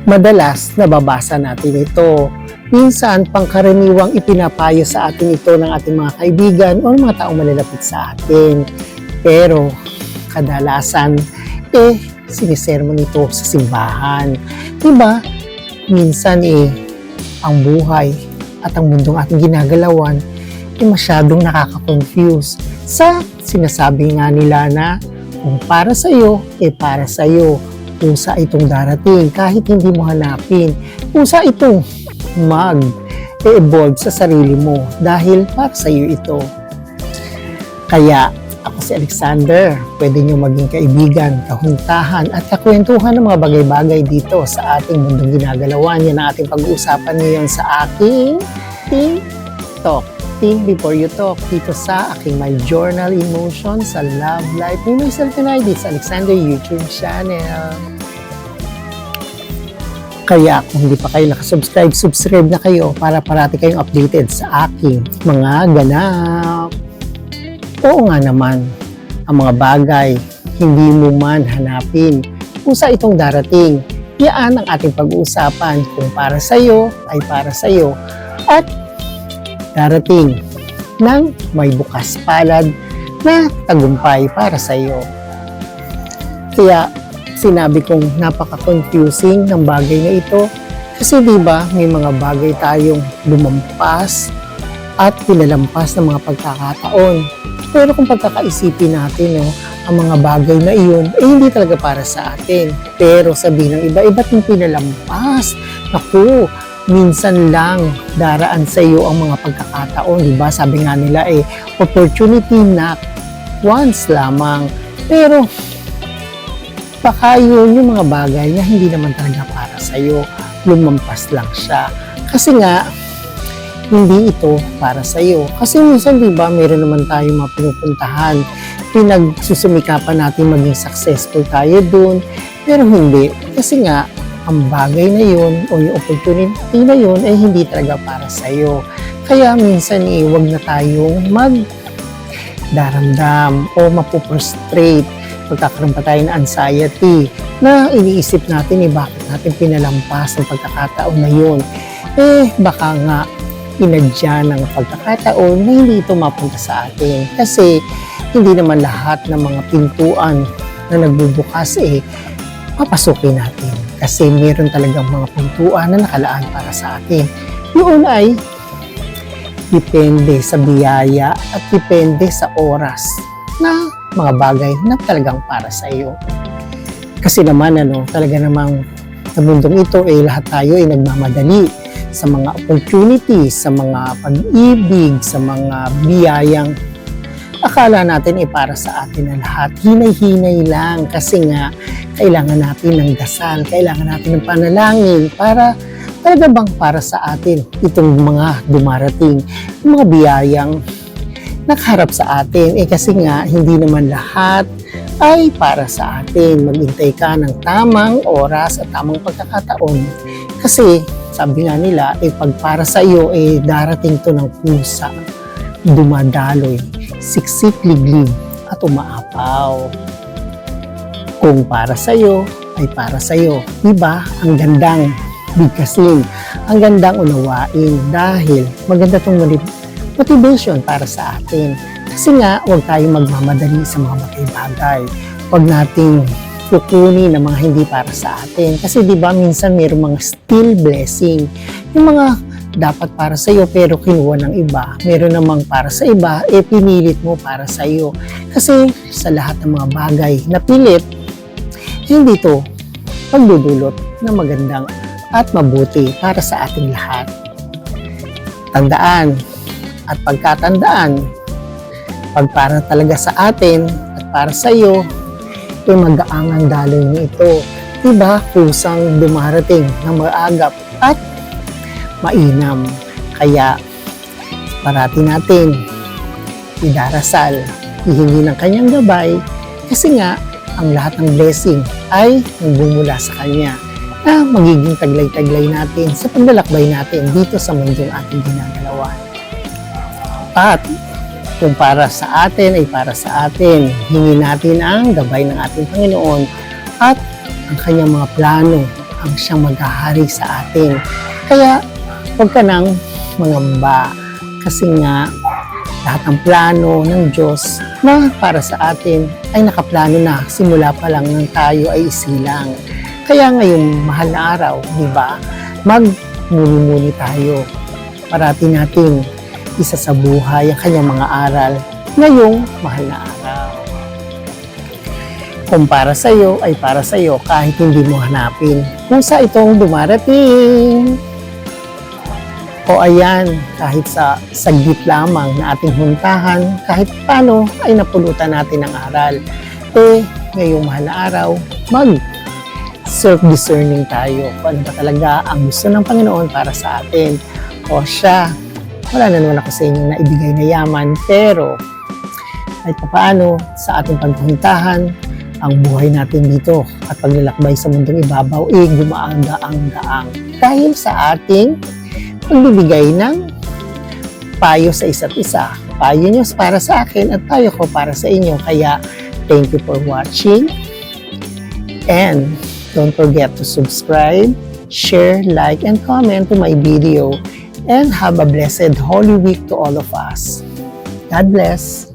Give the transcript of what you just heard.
Madalas nababasa natin ito. Minsan pangkaraniwang ipinapayo sa atin ito ng ating mga kaibigan o mga taong malalapit sa atin. Pero kadalasan sinisermon ito sa simbahan. Diba? Minsan ang buhay at ang mundong ating ginagalawan masyadong nakaka-confuse sa sinasabi nga nila na kung para sa iyo, para sa iyo. Kusa itong darating kahit hindi mo hanapin. Kusa itong mag-evolve sa sarili mo dahil para sa iyo ito. Kaya ako si Alexander, pwede nyo maging kaibigan, kahuntahan at kakwentuhan ng mga bagay-bagay dito sa ating mundong ginagalawan. Yan ang ating pag-uusapan ngayon sa aking Think Talk. Think Before You Talk dito sa aking My Journal Emotions sa Love Life ni myself and I sa Alexander YouTube channel. Kaya kung hindi pa kayo nakasubscribe, subscribe na kayo para parati kayong updated sa aking mga ganap. Oo nga naman, ang mga bagay hindi mo man hanapin. Kusa itong darating. Yan ang ating pag-uusapan kung para sa iyo ay para sa iyo at darating ng may bukas palad na tagumpay para sa iyo. Kaya sinabi kong napaka-confusing ng bagay na ito kasi diba may mga bagay tayong lumampas at pinalampas ng mga pagkakataon. Pero kung pagkakaisipin natin, ang mga bagay na iyon hindi talaga para sa atin. Pero sabihin ng iba, iba't yung pinalampas. Naku, minsan lang daraan sa iyo ang mga pagkakataon, diba? Sabi nga nila opportunity knock once lamang. Pero baka yun yung mga bagay na hindi naman talaga para sa iyo, lumampas lang siya. Kasi nga hindi ito para sa iyo. Kasi minsan diba, meron naman tayong mga pinupuntahan, pinagsusumikapan natin maging successful tayo dun, pero hindi. Kasi nga ang bagay na yun o yung opportunity na yun ay hindi talaga para sa iyo. Kaya minsan wag na tayong magdaramdam o mapuprostrate. Magkakaroon pa tayo ng anxiety na iniisip natin bakit natin pinalampas ang pagkakataon na yun. Baka nga inadya ng pagkakataon na hindi ito mapunta sa atin. Kasi hindi naman lahat ng mga pintuan na nagbubukas papasukin natin. Kasi meron talagang mga pintuan na nakalaan para sa atin. Yun ay depende sa biyaya at depende sa oras na mga bagay na talagang para sa iyo. Kasi naman talaga namang sa mundong ito lahat tayo nagmamadali sa mga opportunities, sa mga pag-ibig, sa mga biyayang akala natin para sa atin na lahat. Hinay-hinay lang kasi nga kailangan natin ng dasal, kailangan natin ng panalangin para talaga bang para sa atin itong mga dumarating, yung mga biyayang nakaharap sa atin. Kasi nga hindi naman lahat ay para sa atin. Maghintay ka ng tamang oras at tamang pagkakataon. Kasi sabi nga nila, pag para sa iyo, darating to ng pusa, dumadaloy, siksik, liglig, at umaapaw. Kung para sa iyo, ay para sa iyo. Diba? Ang gandang bigkasin, ang gandang unawain dahil maganda itong motivation para sa atin. Kasi nga, huwag tayong magmamadali sa mga bagay-bagay. Huwag nating kukunin ng mga hindi para sa atin. Kasi diba minsan mayroong mga still blessing. Yung mga dapat para sa iyo pero kinuha ng iba. Meron namang para sa iba, pinilit mo para sa iyo. Kasi sa lahat ng mga bagay na pilit, hindi ito pagdudulot ng magandang at mabuti para sa ating lahat. Tandaan at pagkatandaan, pag para talaga sa atin at para sa iyo, mag-aangang daloy nito. Diba? Kusang dumarating ng maagap at mainam. Kaya parati natin idarasal, hihingi ng kanyang gabay kasi nga ang lahat ng blessing ay nagbumula sa kanya na magiging taglay-taglay natin sa paglalakbay natin dito sa mundong ating ginagalawan. At kung para sa atin ay para sa atin, hingi natin ang gabay ng ating Panginoon at ang kanyang mga plano ang siyang maghahari sa atin. Kaya huwag ka nang mangamba kasi nga lahat ng plano ng Diyos na para sa atin ay nakaplano na simula pa lang nang tayo ay isilang. Kaya ngayong mahal na araw, di ba, magmuni-muni tayo. Parati natin isa sa buhay ang kanyang mga aral ngayong mahal na araw. Kung para sa iyo ay para sa iyo kahit hindi mo hanapin kung sa itong dumarating. O ayan, kahit sa saglit lamang na ating huntahan, kahit paano ay napulutan natin ng aral. Ngayong mahal na araw, self-discerning tayo kung ano ba talaga ang gusto ng Panginoon para sa atin. O siya, wala na naman ako sa inyong naibigay na yaman, pero kahit paano sa ating pagpuntahan, ang buhay natin dito at paglalakbay sa mundong ibabaw gumaang-gaang dahil sa ating pagbibigay ng payo sa isa't isa. Payo niyo para sa akin at payo ko para sa inyo. Kaya thank you for watching and don't forget to subscribe, share, like, and comment to my video, and have a blessed Holy Week to all of us. God bless.